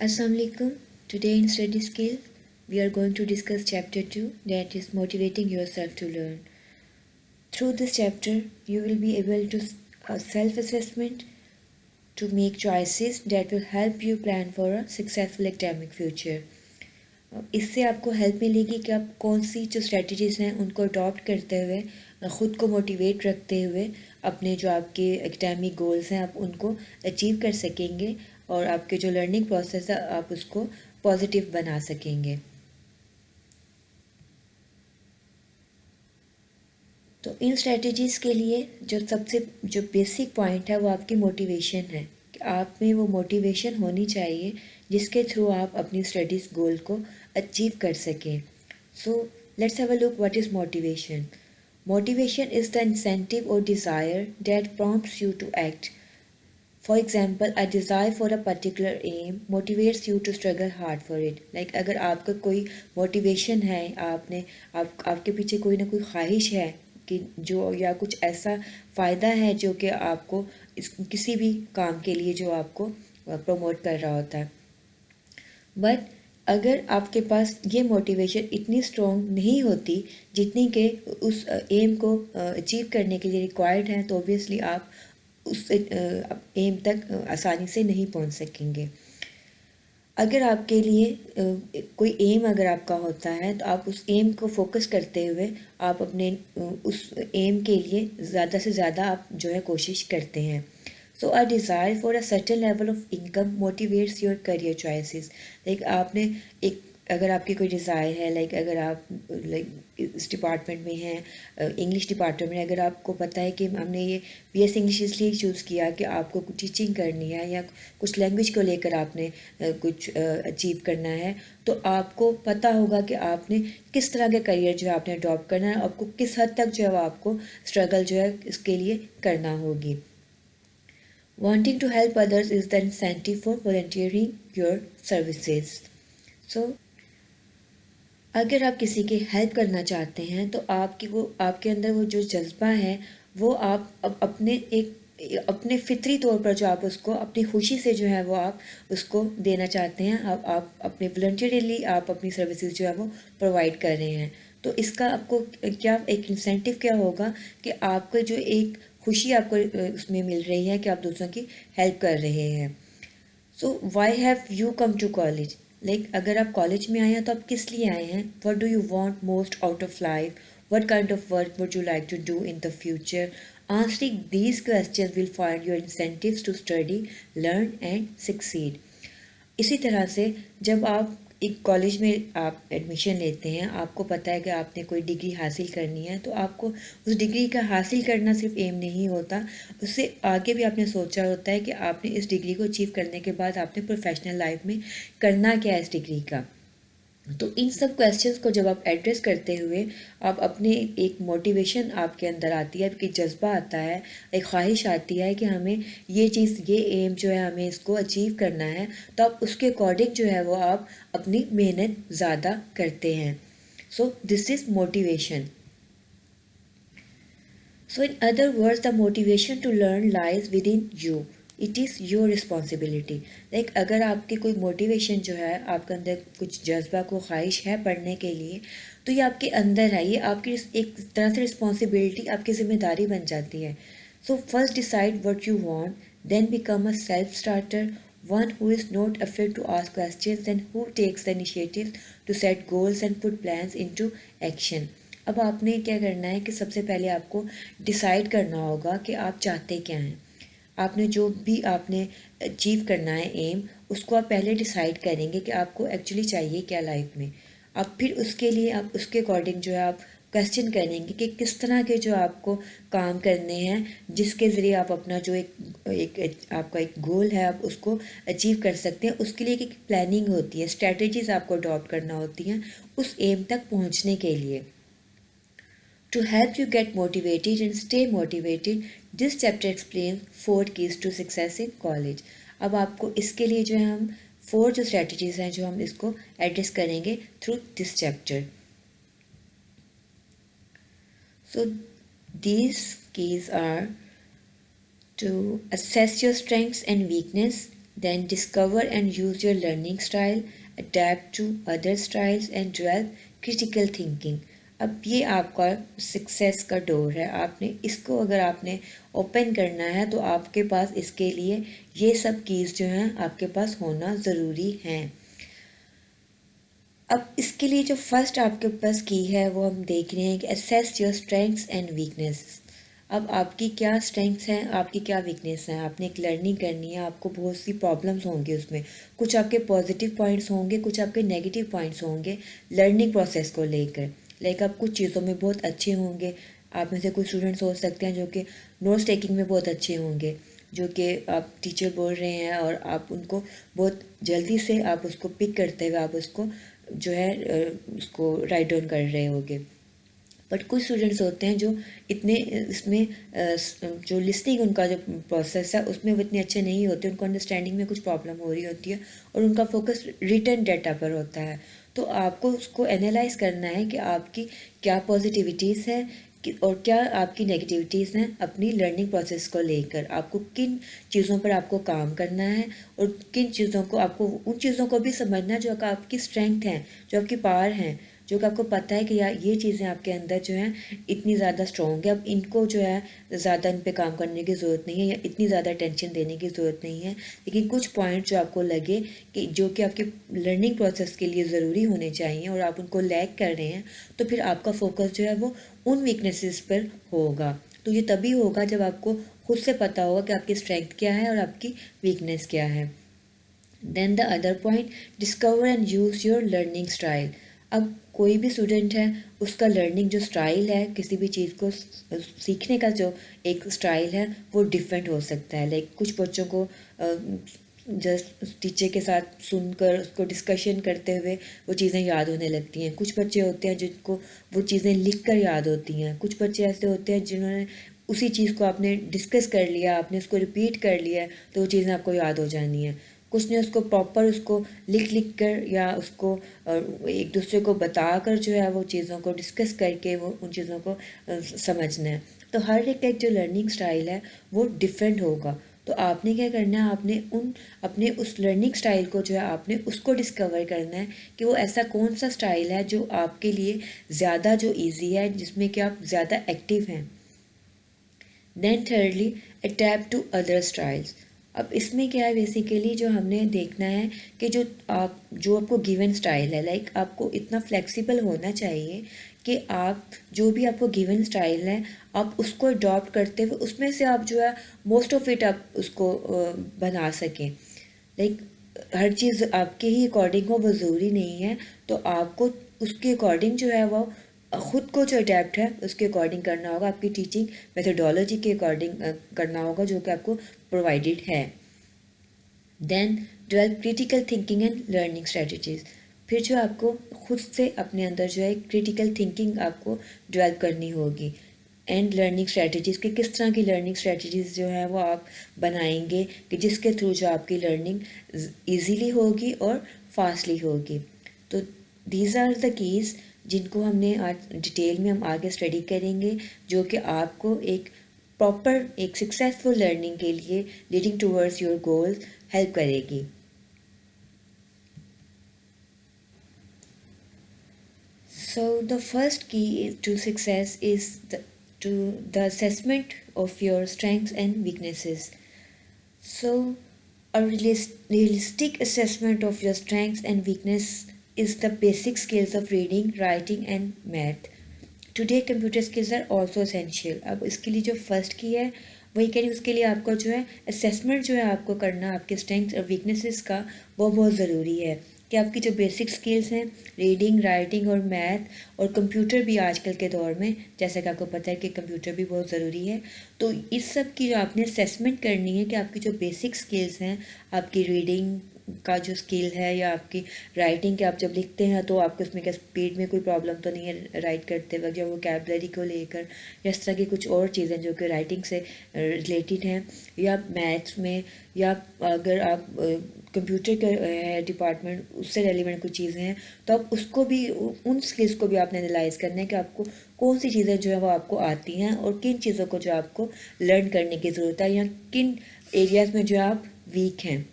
Assalamu alaikum. Today in study skill, we are going to discuss chapter 2, that is motivating yourself to learn. Through this chapter, you will be able to self-assessment to make choices that will help you plan for a successful academic future. इससे आपको help मिलेगी कि आप कौन सी जो strategies हैं उनको adopt करते हुए ख़ुद को मोटिवेट रखते हुए अपने जो आपके एकेडमिक गोल्स हैं आप उनको अचीव कर सकेंगे और आपके जो लर्निंग प्रोसेस है आप उसको पॉजिटिव बना सकेंगे. तो इन स्ट्रेटजीज़ के लिए जो बेसिक पॉइंट है वो आपकी मोटिवेशन है कि आप में वो मोटिवेशन होनी चाहिए जिसके थ्रू आप अपनी स्टडीज़ गोल को अचीव कर सकें. So let's have a look what is motivation. Motivation is the incentive और desire that prompts you to act. For example, a desire for a particular aim motivates you to struggle hard for it. Like अगर आपका कोई motivation है, आपके पीछे कोई ना कोई ख्वाहिश है कि जो या कुछ ऐसा फ़ायदा है जो कि आपको किसी भी काम के लिए जो आपको प्रमोट कर रहा होता है. बट अगर आपके पास ये मोटिवेशन इतनी स्ट्रॉन्ग नहीं होती जितनी कि उस एम को अचीव करने के लिए रिक्वायर्ड है, तो ऑब्वियसली आप उस एम तक आसानी से नहीं पहुंच सकेंगे. अगर आपके लिए कोई एम अगर आपका होता है तो आप उस एम को फोकस करते हुए आप अपने उस एम के लिए ज़्यादा से ज़्यादा आप जो है कोशिश करते हैं. So a desire for a certain level of income motivates your career choices. Like आपने एक अगर आपकी कोई डिज़ायर है, लाइक अगर आप इस डिपार्टमेंट में हैं, इंग्लिश डिपार्टमेंट में, अगर आपको पता है कि हमने ये बीएस इंग्लिश इसलिए चूज़ किया कि आपको कुछ टीचिंग करनी है या कुछ लैंग्वेज को लेकर आपने कुछ अचीव करना है, तो आपको पता होगा कि आपने किस तरह का करियर जो है आपने अडॉप्ट करना है, आपको किस हद तक जो है आपको स्ट्रगल जो है इसके लिए करना होगी. Wanting to help others is the incentive for volunteering your services. So, अगर आप किसी की हेल्प करना चाहते हैं तो आपके अंदर वो जो जज्बा है वो आप अपने फितरी तौर पर जो आप उसको अपनी खुशी से जो है वो आप उसको देना चाहते हैं. आप अपने वॉलंटियरली आप अपनी सर्विसेज जो है वो प्रोवाइड कर रहे हैं. तो इसका आपको क्या एक इंसेंटिव क्या होगा कि आपको जो एक खुशी आपको उसमें मिल रही है कि आप दूसरों की हेल्प कर रहे हैं. So why have you come to college. Like अगर आप कॉलेज में आए हैं तो आप किस लिए आए हैं. What do you want most out of life. What kind of work would you like to do in the future. Answering these questions will find your incentives to study, learn and succeed. इसी तरह से जब आप एक college में आप admission लेते हैं, आपको पता है कि आपने कोई डिग्री हासिल करनी है, तो आपको उस डिग्री का हासिल करना सिर्फ एम नहीं होता, उससे आगे भी आपने सोचा होता है कि आपने इस डिग्री को अचीव करने के बाद आपने प्रोफेशनल लाइफ में करना क्या है इस डिग्री का. तो इन सब क्वेश्चंस को जब आप एड्रेस करते हुए आप अपने एक मोटिवेशन आपके अंदर आती है, आपकी जज्बा आता है, एक ख्वाहिश आती है कि हमें ये चीज़ ये एम जो है हमें इसको अचीव करना है, तो आप उसके अकॉर्डिंग जो है वो आप अपनी मेहनत ज़्यादा करते हैं. So this is motivation. So in other words, the motivation to learn lies within you. It is your responsibility. Like अगर आपकी कोई मोटिवेशन जो है आपके अंदर कुछ जज्बा को ख्वाहिश है पढ़ने के लिए, तो ये आपके अंदर है, ये आपकी एक तरह से रिस्पॉन्सिबिलिटी आपकी ज़िम्मेदारी बन जाती है. So first decide what you want, then become a self starter, one who is not afraid to ask questions and who takes the initiative to set goals and put plans into action. अब आपने क्या करना है कि सबसे पहले आपको decide करना होगा कि आप चाहते क्या हैं. आपने जो भी आपने अचीव करना है एम, उसको आप पहले डिसाइड करेंगे कि आपको एक्चुअली चाहिए क्या लाइफ में. अब फिर उसके लिए आप उसके अकॉर्डिंग जो है आप क्वेश्चन करेंगे कि किस तरह के जो आपको काम करने हैं जिसके ज़रिए आप अपना जो एक आपका एक गोल है आप उसको अचीव कर सकते हैं. उसके लिए एक प्लानिंग होती है, स्ट्रैटेजीज़ आपको अडॉप्ट करना होती हैं उस एम तक पहुंचने के लिए. To help you get motivated and stay motivated, this chapter explains 4 keys to success in college. अब आपको इसके लिए जो है हम 4 जो स्ट्रेटजीज हैं जो हम इसको एड्रेस करेंगे through this chapter. So these keys are to assess your strengths and weakness, Then discover and use your learning style, adapt to other styles and develop critical thinking. अब ये आपका सक्सेस का door है, आपने इसको अगर आपने ओपन करना है तो आपके पास इसके लिए ये सब कीज़ जो हैं आपके पास होना ज़रूरी हैं. अब इसके लिए जो फर्स्ट आपके पास की है वो हम देख रहे हैं कि assess your strengths and weakness. अब आपकी क्या स्ट्रेंथ्स हैं, आपकी क्या वीकनेस हैं. आपने एक लर्निंग करनी है, आपको बहुत सी प्रॉब्लम्स होंगी उसमें, कुछ आपके पॉजिटिव पॉइंट्स होंगे, कुछ आपके नेगेटिव पॉइंट्स होंगे लर्निंग प्रोसेस को लेकर. लाइक आप कुछ चीज़ों में बहुत अच्छे होंगे, आप में से कुछ स्टूडेंट्स हो सकते हैं जो कि नोट्स टेकिंग में बहुत अच्छे होंगे, जो कि आप टीचर बोल रहे हैं और आप उनको बहुत जल्दी से आप उसको पिक करते हुए आप उसको जो है उसको राइट डाउन कर रहे होगे. बट कुछ स्टूडेंट्स होते हैं जो इतने इसमें जो लिसनिंग उनका जो प्रोसेस है उसमें वो इतने अच्छे नहीं होते, उनको अंडरस्टैंडिंग में कुछ प्रॉब्लम हो रही होती है और उनका फोकस रिटन डाटा पर होता है. तो आपको उसको एनालाइज करना है कि आपकी क्या पॉजिटिविटीज़ हैं और क्या आपकी नेगेटिविटीज़ हैं अपनी लर्निंग प्रोसेस को लेकर. आपको किन चीज़ों पर आपको काम करना है और किन चीज़ों को आपको उन चीज़ों को भी समझना है जो आपकी स्ट्रेंथ हैं, जो आपकी पावर हैं, जो कि आपको पता है कि यार ये चीज़ें आपके अंदर जो हैं इतनी ज़्यादा स्ट्रॉन्ग है, अब इनको जो है ज़्यादा इन पे काम करने की ज़रूरत नहीं है या इतनी ज़्यादा टेंशन देने की ज़रूरत नहीं है. लेकिन कुछ पॉइंट जो आपको लगे कि जो कि आपके लर्निंग प्रोसेस के लिए ज़रूरी होने चाहिए और आप उनको लैग कर रहे हैं, तो फिर आपका फोकस जो है वो उन वीकनेसेस पर होगा. तो ये तभी होगा जब आपको खुद से पता होगा कि आपकी स्ट्रेंथ क्या है और आपकी वीकनेस क्या है. Then the other point, discover and use your learning style. अब कोई भी स्टूडेंट है उसका लर्निंग जो स्टाइल है, किसी भी चीज़ को सीखने का जो एक स्टाइल है वो डिफरेंट हो सकता है. लाइक कुछ बच्चों को जस्ट टीचर के साथ सुनकर उसको डिस्कशन करते हुए वो चीज़ें याद होने लगती हैं. कुछ बच्चे होते हैं जिनको वो चीज़ें लिख कर याद होती हैं. कुछ बच्चे ऐसे होते हैं जिन्होंने उसी चीज़ को आपने डिस्कस कर लिया, आपने उसको रिपीट कर लिया तो वो चीज़ें आपको याद हो जानी है. कुछ ने उसको प्रॉपर उसको लिख कर या उसको एक दूसरे को बता कर जो है वो चीज़ों को डिस्कस करके वो उन चीज़ों को समझना है. तो हर एक जो लर्निंग स्टाइल है वो डिफरेंट होगा. तो आपने क्या करना है, आपने अपने उस लर्निंग स्टाइल को जो है आपने उसको डिस्कवर करना है कि वो ऐसा कौन सा स्टाइल है जो आपके लिए ज़्यादा जो ईजी है, जिसमें कि आप ज़्यादा एक्टिव हैं. Then thirdly, adapt to other styles. अब इसमें क्या है, बेसिकली जो हमने देखना है कि जो आपको गिवन स्टाइल है, लाइक आपको इतना फ्लेक्सिबल होना चाहिए कि आप जो भी आपको गिवन स्टाइल है आप उसको अडॉप्ट करते हुए उसमें से आप जो है मोस्ट ऑफ इट आप उसको बना सकें. लाइक हर चीज़ आपके ही अकॉर्डिंग हो वो ज़रूरी नहीं है, तो आपको उसके अकॉर्डिंग जो है वो ख़ुद को जो अडेप्ट है उसके अकॉर्डिंग करना होगा, आपकी टीचिंग मेथोडोलॉजी के अकॉर्डिंग करना होगा जो कि आपको प्रोवाइडेड है. Then develop critical thinking and learning strategies. फिर जो आपको खुद से अपने अंदर जो है क्रिटिकल थिंकिंग आपको डेवलप करनी होगी एंड लर्निंग स्ट्रेटजीज़ कि किस तरह की लर्निंग स्ट्रेटजीज़ जो है वो आप बनाएंगे कि जिसके थ्रू जो आपकी लर्निंग ईजीली होगी और फास्टली होगी. तो दीज आर द कीज़ जिनको हमने आज डिटेल में हम आगे स्टडी करेंगे, जो कि आपको एक प्रॉपर एक सक्सेसफुल लर्निंग के लिए leading towards your goals help करेगी. So the first key to success is the assessment of your strengths and weaknesses. So a realistic assessment of your strengths and weakness is the basic skills of reading, writing and math. Today computer skills are also essential. अब इसके लिए जो first की है वही कह रही, उसके लिए आपको जो है असेसमेंट जो है आपको करना आपके स्ट्रेंथ्स और वीकनेसेस का वो बहुत ज़रूरी है कि आपकी जो बेसिक स्किल्स हैं रीडिंग, राइटिंग और मैथ और कंप्यूटर भी आजकल के दौर में जैसा कि आपको पता है कि कंप्यूटर भी बहुत ज़रूरी है, तो इस सब की जो आपने असेसमेंट करनी है कि आपकी जो बेसिक स्किल्स हैं, आपकी रीडिंग का जो स्किल है या आपकी राइटिंग के आप जब लिखते हैं तो आपको उसमें क्या स्पीड में कोई प्रॉब्लम तो नहीं है राइट करते वक्त, या वोकैबुलरी को लेकर या इस तरह की कुछ और चीज़ें जो कि राइटिंग से रिलेटेड हैं, या मैथ्स में, या अगर आप कंप्यूटर के डिपार्टमेंट उससे रेलिवेंट कुछ चीज़ें हैं तो आप उसको भी उन स्किल्स को भी आपने एनालाइज करना है कि आपको कौन सी चीज़ें जो है वो आपको आती हैं और किन चीज़ों को जो आपको लर्न करने की ज़रूरत है या किन एरियाज़ में जो आप वीक हैं.